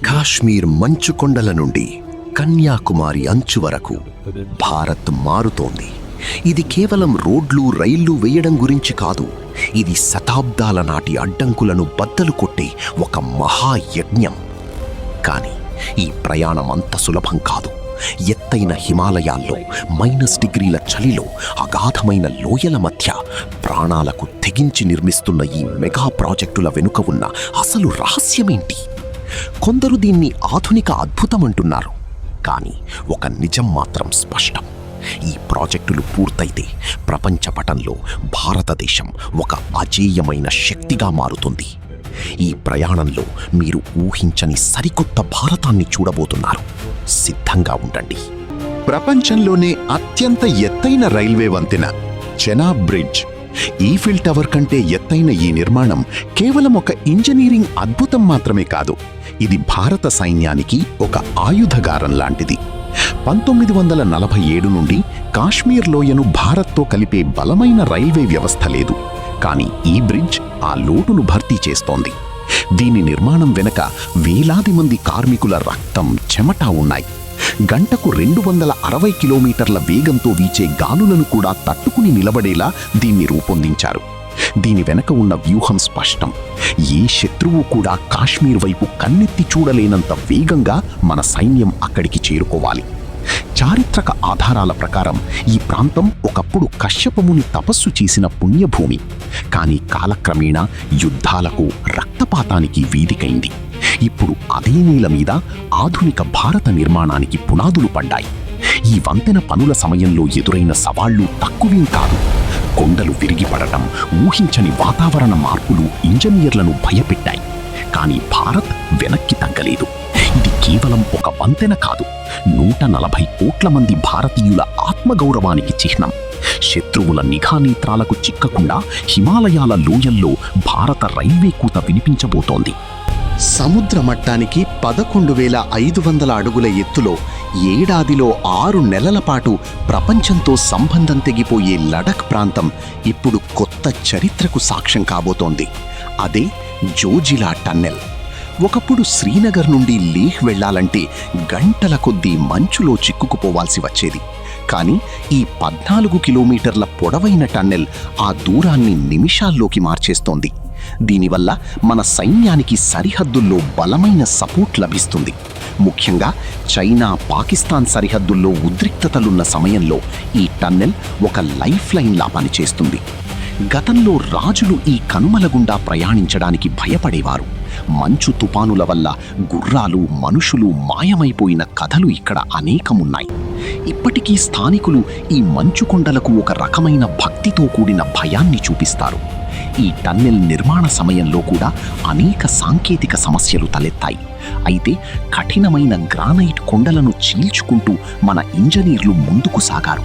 కాశ్మీర్ మంచు కొండల నుండి కన్యాకుమారి అంచు వరకు భారత్ మారుతోంది. ఇది కేవలం రోడ్లు రైళ్లు వేయడం గురించి కాదు. ఇది శతాబ్దాల నాటి అడ్డంకులను బద్దలు కొట్టే ఒక మహాయజ్ఞం. కానీ ఈ ప్రయాణం అంత సులభం కాదు. ఎత్తైన హిమాలయాల్లో -డిగ్రీల చలిలో అగాధమైన లోయల మధ్య ప్రాణాలకు తెగించి నిర్మిస్తున్న ఈ మెగా ప్రాజెక్టుల వెనుక ఉన్న అసలు రహస్యమేంటి? కొందరు దీన్ని ఆధునిక అద్భుతమంటున్నారు. కానీ ఒక నిజం మాత్రం స్పష్టం. ఈ ప్రాజెక్టులు పూర్తయితే ప్రపంచ పటంలో భారతదేశం ఒక అజేయమైన శక్తిగా మారుతుంది. ఈ ప్రయాణంలో మీరు ఊహించని సరికొత్త భారతాన్ని చూడబోతున్నారు. సిద్ధంగా ఉండండి. ప్రపంచంలోనే అత్యంత ఎత్తైన రైల్వే వంతెన చెనాబ్ బ్రిడ్జ్. ఈఫిల్ టవర్ కంటే ఎత్తైన ఈ నిర్మాణం కేవలం ఒక ఇంజనీరింగ్ అద్భుతం మాత్రమే కాదు, ఇది భారత సైన్యానికి ఒక ఆయుధగారం లాంటిది. 1947 నుండి కాశ్మీర్ లోయను భారత్తో కలిపే బలమైన రైల్వే వ్యవస్థ లేదు. కానీ ఈ బ్రిడ్జ్ ఆ లోటును భర్తీ చేస్తోంది. దీని నిర్మాణం వెనక వేలాది మంది కార్మికుల రక్తం, చెమట ఉన్నాయి. గంటకు 260 కిలోమీటర్ల వేగంతో వీచే గాలులను కూడా తట్టుకుని నిలబడేలా దీన్ని రూపొందించారు. దీని వెనక ఉన్న వ్యూహం స్పష్టం. ఏ శత్రువు కూడా కాశ్మీర్ వైపు కన్నెత్తి చూడలేనంత వేగంగా మన సైన్యం అక్కడికి చేరుకోవాలి. చారిత్రక ఆధారాల ప్రకారం ఈ ప్రాంతం ఒకప్పుడు కశ్యపముని తపస్సు చేసిన పుణ్యభూమి. కానీ కాలక్రమేణా యుద్ధాలకు, రక్తపాతానికి వేదికైంది. ఇప్పుడు అదే నేల మీద ఆధునిక భారత నిర్మాణానికి పునాదులు పడ్డాయి. ఈ వంతెన పనుల సమయంలో ఎదురైన సవాళ్లు తక్కువేం కాదు. కొండలు విరిగిపడటం, ఊహించని వాతావరణ మార్పులు ఇంజనీర్లను భయపెట్టాయి. కానీ భారత్ వెనక్కి తగ్గలేదు. ఇది కేవలం ఒక వంతెన కాదు, 140 కోట్ల మంది భారతీయుల ఆత్మగౌరవానికి చిహ్నం. శత్రువుల నిఘానేత్రాలకు చిక్కకుండా హిమాలయాల లోయల్లో భారత రైల్వే కూత వినిపించబోతోంది. సముద్ర మట్టానికి 11,500 అడుగుల ఎత్తులో ఏడాదిలో 6 నెలల పాటు ప్రపంచంతో సంబంధం తెగిపోయే లడఖ్ ప్రాంతం ఇప్పుడు కొత్త చరిత్రకు సాక్ష్యం కాబోతోంది. అదే జోజిలా టన్నెల్. ఒకప్పుడు శ్రీనగర్ నుండి లేహ్ వెళ్లాలంటే గంటల కొద్దీ మంచులో చిక్కుకుపోవాల్సి వచ్చేది. కానీ ఈ 14 కిలోమీటర్ల పొడవైన టన్నెల్ ఆ దూరాన్ని నిమిషాల్లోకి మార్చేస్తోంది. దీనివల్ల మన సైన్యానికి సరిహద్దుల్లో బలమైన సపోర్ట్ లభిస్తుంది. ముఖ్యంగా చైనా, పాకిస్తాన్ సరిహద్దుల్లో ఉద్రిక్తతలున్న సమయంలో ఈ టన్నెల్ ఒక లైఫ్ లైన్లా పనిచేస్తుంది. గతంలో రాజులు ఈ కనుమల గుండా ప్రయాణించడానికి భయపడేవారు. మంచు తుపానుల వల్ల గుర్రాలు, మనుషులు మాయమైపోయిన కథలు ఇక్కడ అనేకమున్నాయి. ఇప్పటికీ స్థానికులు ఈ మంచు కొండలకు ఒక రకమైన భక్తితో కూడిన భయాన్ని చూపిస్తారు. ఈ టన్నెల్ నిర్మాణ సమయంలో కూడా అనేక సాంకేతిక సమస్యలు తలెత్తాయి. అయితే కఠినమైన గ్రానైట్ కొండలను చీల్చుకుంటూ మన ఇంజనీర్లు ముందుకు సాగారు.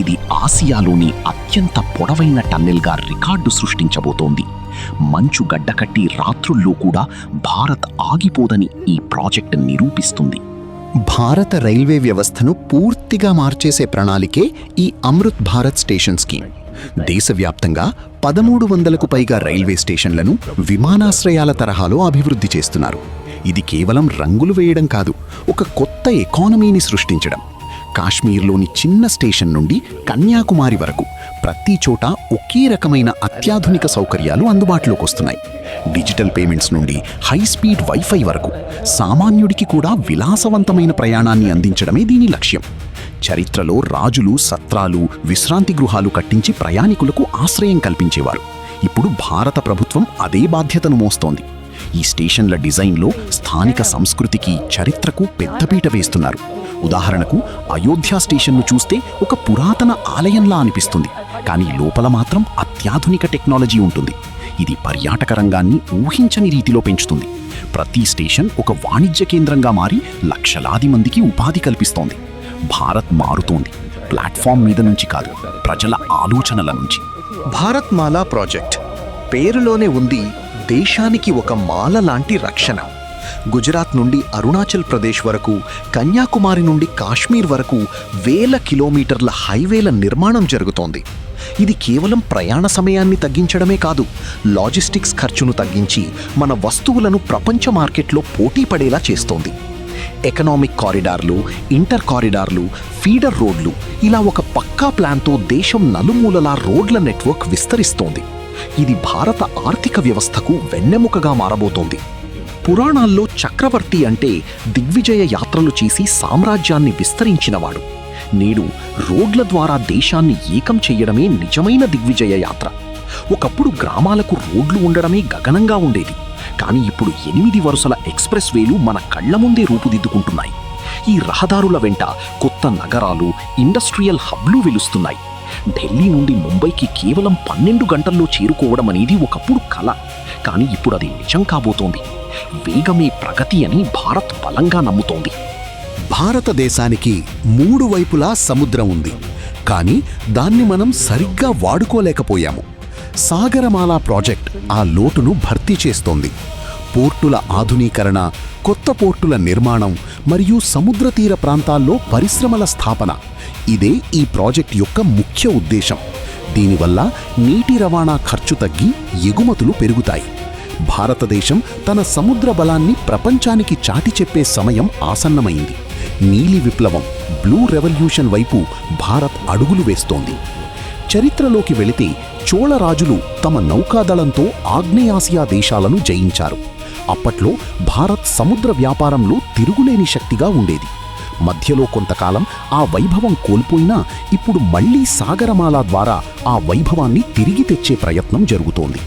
ఇది ఆసియాలోని అత్యంత పొడవైన టన్నెల్గా రికార్డు సృష్టించబోతోంది. మంచు గడ్డకట్టి రాత్రుల్లో కూడా భారత్ ఆగిపోదని ఈ ప్రాజెక్ట్ నిరూపిస్తుంది. భారత రైల్వే వ్యవస్థను పూర్తిగా మార్చేసే ప్రణాళికే ఈ అమృత్ భారత్ స్టేషన్ స్కీమ్. దేశవ్యాప్తంగా 1300కు పైగా రైల్వే స్టేషన్లను విమానాశ్రయాల తరహాలో అభివృద్ధి చేస్తున్నారు. ఇది కేవలం రంగులు వేయడం కాదు, ఒక కొత్త ఎకానమీని సృష్టించడం. కాశ్మీర్లోని చిన్న స్టేషన్ నుండి కన్యాకుమారి వరకు ప్రతి చోట ఒకే రకమైన అత్యాధునిక సౌకర్యాలు అందుబాటులోకి వస్తున్నాయి. డిజిటల్ పేమెంట్స్ నుండి హై స్పీడ్ వైఫై వరకు సామాన్యుడికి కూడా విలాసవంతమైన ప్రయాణాన్ని అందించడమే దీని లక్ష్యం. చరిత్రలో రాజులు సత్రాలు, విశ్రాంతి గృహాలు కట్టించి ప్రయాణికులకు ఆశ్రయం కల్పించేవారు. ఇప్పుడు భారత ప్రభుత్వం అదే బాధ్యతను మోస్తోంది. ఈ స్టేషన్ల డిజైన్లో స్థానిక సంస్కృతికి, చరిత్రకు పెద్దపీట వేస్తున్నారు. ఉదాహరణకు అయోధ్య స్టేషన్ను చూస్తే ఒక పురాతన ఆలయంలా అనిపిస్తుంది. కానీ లోపల మాత్రం అత్యాధునిక టెక్నాలజీ ఉంటుంది. ఇది పర్యాటక రంగాన్ని ఊహించని రీతిలో పెంచుతుంది. ప్రతి స్టేషన్ ఒక వాణిజ్య కేంద్రంగా మారి లక్షలాది మందికి ఉపాధి కల్పిస్తోంది. భారత్ మారుతోంది, ప్లాట్ఫామ్ మీద నుంచి కాదు, ప్రజల ఆలోచనల నుంచి. భారత్ మాలా ప్రాజెక్ట్ పేరులోనే ఉంది దేశానికి ఒక మాల లాంటి రక్షణ. గుజరాత్ నుండి అరుణాచల్ ప్రదేశ్ వరకు, కన్యాకుమారి నుండి కాశ్మీర్ వరకు వేల కిలోమీటర్ల హైవేల నిర్మాణం జరుగుతోంది. ఇది కేవలం ప్రయాణ సమయాన్ని తగ్గించడమే కాదు, లాజిస్టిక్స్ ఖర్చును తగ్గించి మన వస్తువులను ప్రపంచ మార్కెట్లో పోటీ పడేలా చేస్తోంది. ఎకనామిక్ కారిడార్లు, ఇంటర్ కారిడార్లు, ఫీడర్ రోడ్లు, ఇలా ఒక పక్కా ప్లాన్తో దేశం నలుమూలలా రోడ్ల నెట్వర్క్ విస్తరిస్తోంది. ఇది భారత ఆర్థిక వ్యవస్థకు వెన్నెముకగా మారబోతోంది. పురాణాల్లో చక్రవర్తి అంటే దిగ్విజయ యాత్రలు చేసి సామ్రాజ్యాన్ని విస్తరించినవాడు. నేడు రోడ్ల ద్వారా దేశాన్ని ఏకం చెయ్యడమే నిజమైన దిగ్విజయ యాత్ర. ఒకప్పుడు గ్రామాలకు రోడ్లు ఉండడమే గగనంగా ఉండేది. కానీ ఇప్పుడు 8 వరుసల ఎక్స్ప్రెస్ వేలు మన కళ్ల ముందే రూపుదిద్దుకుంటున్నాయి. ఈ రహదారుల వెంట కొత్త నగరాలు, ఇండస్ట్రియల్ హబ్లు వెలుస్తున్నాయి. ఢిల్లీ నుండి ముంబైకి కేవలం 12 గంటల్లో చేరుకోవడం అనేది ఒకప్పుడు కల. కానీ ఇప్పుడు అది నిజం కాబోతోంది. వేగమే ప్రగతి అని భారత్ బలంగా నమ్ముతోంది. భారతదేశానికి 3 వైపులా సముద్రం ఉంది, కానీ దాన్ని మనం సరిగ్గా వాడుకోలేకపోయాము. సాగరమాల ప్రాజెక్ట్ ఆ లోటును భర్తీ చేస్తోంది. పోర్టుల ఆధునీకరణ, కొత్త పోర్టుల నిర్మాణం మరియు సముద్ర తీర ప్రాంతాల్లో పరిశ్రమల స్థాపన, ఇదే ఈ ప్రాజెక్ట్ యొక్క ముఖ్య ఉద్దేశం. దీనివల్ల నీటి రవాణా ఖర్చు తగ్గి ఎగుమతులు పెరుగుతాయి. భారతదేశం తన సముద్ర బలాన్ని ప్రపంచానికి చాటి చెప్పే సమయం ఆసన్నమైంది. నీలి విప్లవం, బ్లూ రెవల్యూషన్ వైపు భారత్ అడుగులు వేస్తోంది. చరిత్రలోకి వెళితే చోళ రాజులు తమ నౌకాదళంతో ఆగ్నేయాసియా దేశాలను జయించారు. అప్పట్లో భారత్ సముద్ర వ్యాపారంలో తిరుగులేని శక్తిగా ఉండేది. మధ్యలో కొంతకాలం ఆ వైభవం కోల్పోయినా ఇప్పుడు మళ్లీ సాగరమాల ద్వారా ఆ వైభవాన్ని తిరిగి తెచ్చే ప్రయత్నం జరుగుతోంది.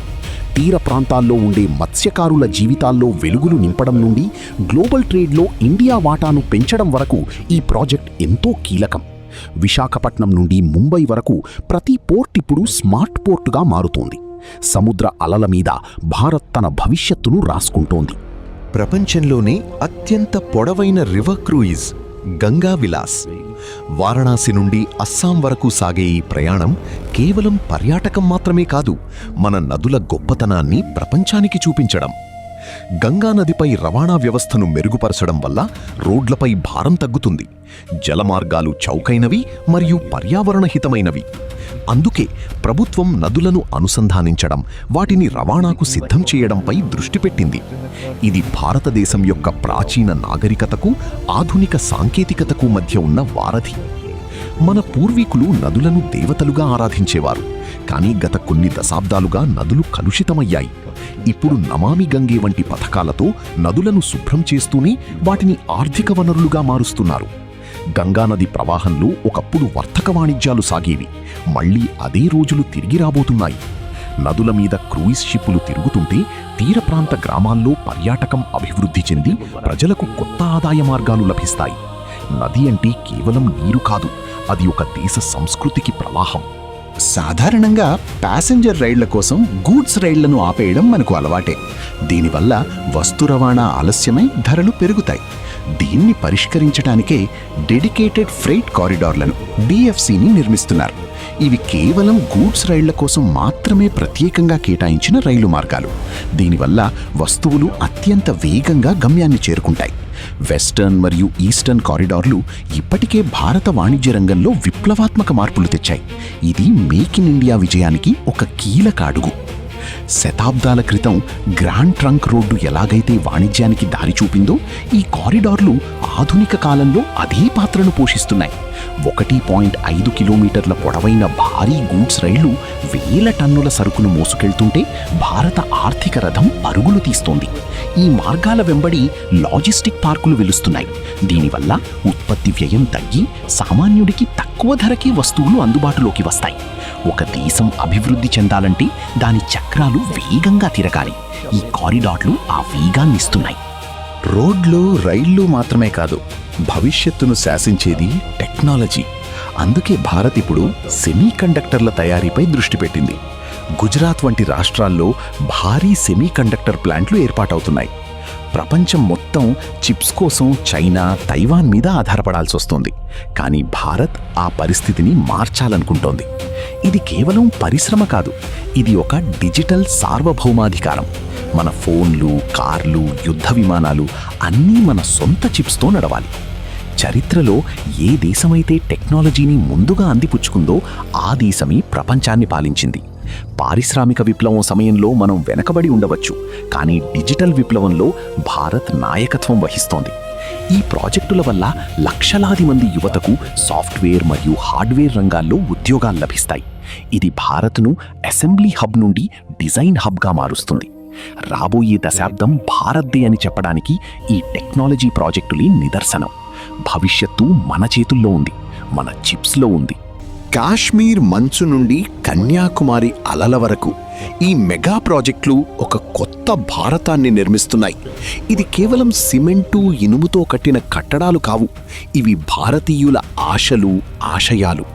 తీర ప్రాంతాల్లో ఉండే మత్స్యకారుల జీవితాల్లో వెలుగులు నింపడం నుండి గ్లోబల్ ట్రేడ్లో ఇండియా వాటాను పెంచడం వరకు ఈ ప్రాజెక్ట్ ఎంతో కీలకం. విశాఖపట్నం నుండి ముంబై వరకు ప్రతి పోర్ట్ ఇప్పుడు స్మార్ట్ పోర్టుగా మారుతోంది. సముద్ర అలల మీద భారత్ తన భవిష్యత్తును రాసుకుంటోంది. ప్రపంచంలోనే అత్యంత పొడవైన రివర్ క్రూయిజ్ గంగా విలాస్. వారణాసి నుండి అస్సాం వరకు సాగే ఈ ప్రయాణం కేవలం పర్యాటకం మాత్రమే కాదు, మన నదుల గొప్పతనాన్ని ప్రపంచానికి చూపించడం. గంగా నదిపై రవాణా వ్యవస్థను మెరుగుపరచడం వల్ల రోడ్లపై భారం తగ్గుతుంది. జలమార్గాలు చౌకైనవి మరియు పర్యావరణహితమైనవి. అందుకే ప్రభుత్వం నదులను అనుసంధానించడం, వాటిని రవాణాకు సిద్ధం చేయడంపై దృష్టి పెట్టింది. ఇది భారతదేశం యొక్క ప్రాచీన నాగరికతకు, ఆధునిక సాంకేతికతకు మధ్య ఉన్న వారధి. మన పూర్వీకులు నదులను దేవతలుగా ఆరాధించేవారు. కానీ గత కొన్ని దశాబ్దాలుగా నదులు కలుషితమయ్యాయి. ఇప్పుడు నమామి గంగే వంటి పథకాలతో నదులను శుభ్రం చేస్తూనే వాటిని ఆర్థిక వనరులుగా మారుస్తున్నారు. గంగానది ప్రవాహంలో ఒకప్పుడు వర్తక వాణిజ్యాలు సాగేవి. మళ్లీ అదే రోజులు తిరిగి రాబోతున్నాయి. నదుల మీద క్రూయిజ్ షిప్పులు తిరుగుతుంటే తీర ప్రాంత గ్రామాల్లో పర్యాటకం అభివృద్ధి చెంది ప్రజలకు కొత్త ఆదాయ మార్గాలు లభిస్తాయి. నది అంటే కేవలం నీరు కాదు, అది ఒక దేశ సంస్కృతికి ప్రవాహం. సాధారణంగా ప్యాసింజర్ రైళ్ల కోసం గూడ్స్ రైళ్లను ఆపేయడం మనకు అలవాటే. దీనివల్ల వస్తు రవాణా ఆలస్యమై ధరలు పెరుగుతాయి. దీన్ని పరిష్కరించడానికే డెడికేటెడ్ ఫ్రైట్ కారిడార్లను DFCని నిర్మిస్తున్నారు. ఇవి కేవలం గూడ్స్ రైళ్ల కోసం మాత్రమే ప్రత్యేకంగా కేటాయించిన రైలు మార్గాలు. దీనివల్ల వస్తువులు అత్యంత వేగంగా గమ్యాన్ని చేరుకుంటాయి. వెస్టర్న్ మరియు ఈస్టర్న్ కారిడార్లు ఇప్పటికే భారత వాణిజ్య రంగంలో విప్లవాత్మక మార్పులు తెచ్చాయి. ఇది మేక్ ఇన్ ఇండియా విజయానికి ఒక కీలక అడుగు. శతాబ్దాల క్రితం గ్రాండ్ ట్రంక్ రోడ్డు ఎలాగైతే వాణిజ్యానికి దారి చూపిందో, ఈ కారిడార్లు ఆధునిక కాలంలో అదే పాత్రను పోషిస్తున్నాయి. 1.5 కిలోమీటర్ల పొడవైన భారీ గూడ్స్ రైళ్లు వేల టన్నుల సరుకును మోసుకెళ్తుంటే భారత ఆర్థిక రథం పరుగులు తీస్తోంది. ఈ మార్గాల వెంబడి లాజిస్టిక్ పార్కులు వెలుస్తున్నాయి. దీనివల్ల ఉత్పత్తి వ్యయం తగ్గి సామాన్యుడికి తక్కువ ధరకే వస్తువులు అందుబాటులోకి వస్తాయి. ఒక దేశం అభివృద్ధి చెందాలంటే దాని చక్రాలు వేగంగా తిరగాలి. ఈ కారిడార్లు ఆ వేగాన్నిస్తున్నాయి. రోడ్లు, రైళ్లు మాత్రమే కాదు, భవిష్యత్తును శాసించేది టెక్నాలజీ. అందుకే భారత్ ఇప్పుడు సెమీకండక్టర్ల తయారీపై దృష్టి పెట్టింది. గుజరాత్ వంటి రాష్ట్రాల్లో భారీ సెమీకండక్టర్ ప్లాంట్లు ఏర్పాటవుతున్నాయి. ప్రపంచం మొత్తం చిప్స్ కోసం చైనా, తైవాన్ మీద ఆధారపడాల్సి వస్తుంది. కానీ భారత్ ఆ పరిస్థితిని మార్చాలనుకుంటోంది. ఇది కేవలం పరిశ్రమ కాదు, ఇది ఒక డిజిటల్ సార్వభౌమాధికారం. మన ఫోన్లు, కార్లు, యుద్ధ విమానాలు అన్నీ మన సొంత చిప్స్తో నడవాలి. చరిత్రలో ఏ దేశమైతే టెక్నాలజీని ముందుగా అందిపుచ్చుకుందో ఆ దేశమే ప్రపంచాన్ని పాలించింది. పారిశ్రామిక విప్లవం సమయంలో మనం వెనకబడి ఉండవచ్చు, కానీ డిజిటల్ విప్లవంలో భారత్ నాయకత్వం వహిస్తోంది. ఈ ప్రాజెక్టుల వల్ల లక్షలాది మంది యువతకు సాఫ్ట్వేర్ మరియు హార్డ్వేర్ రంగాల్లో ఉద్యోగాలు లభిస్తాయి. ఇది భారత్ను అసెంబ్లీ హబ్ నుండి డిజైన్ హబ్గా మారుస్తుంది. రాబోయే దశాబ్దం భారత్దే అని చెప్పడానికి ఈ టెక్నాలజీ ప్రాజెక్టులే నిదర్శనం. భవిష్యత్తు మన చేతుల్లో ఉంది, మన చిప్స్లో ఉంది. కాశ్మీర్ మంచు నుండి కన్యాకుమారి అలల వరకు ఈ మెగా ప్రాజెక్టులు ఒక కొత్త భారతాన్ని నిర్మిస్తున్నాయి. ఇది కేవలం సిమెంటు, ఇనుముతో కట్టిన కట్టడాలు కావు. ఇవి భారతీయుల ఆశలు, ఆశయాలు.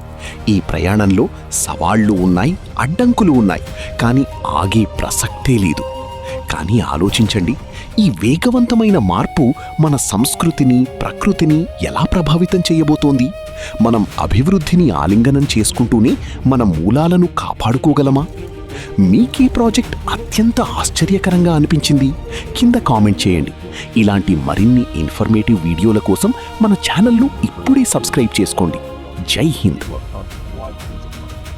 ఈ ప్రయాణంలో సవాళ్లు ఉన్నాయి, అడ్డంకులు ఉన్నాయి, కానీ ఆగే ప్రసక్తే లేదు. కానీ ఆలోచించండి, ఈ వేగవంతమైన మార్పు మన సంస్కృతిని, ప్రకృతిని ఎలా ప్రభావితం చేయబోతోంది? మనం అభివృద్ధిని ఆలింగనం చేసుకుంటూనే మన మూలాలను కాపాడుకోగలమా? మీకీ ప్రాజెక్ట్ అత్యంత ఆశ్చర్యకరంగా అనిపించింది? కింద కామెంట్ చేయండి. ఇలాంటి మరిన్ని ఇన్ఫర్మేటివ్ వీడియోల కోసం మన ఛానల్ను ఇప్పుడే సబ్స్క్రైబ్ చేసుకోండి. జై హింద్.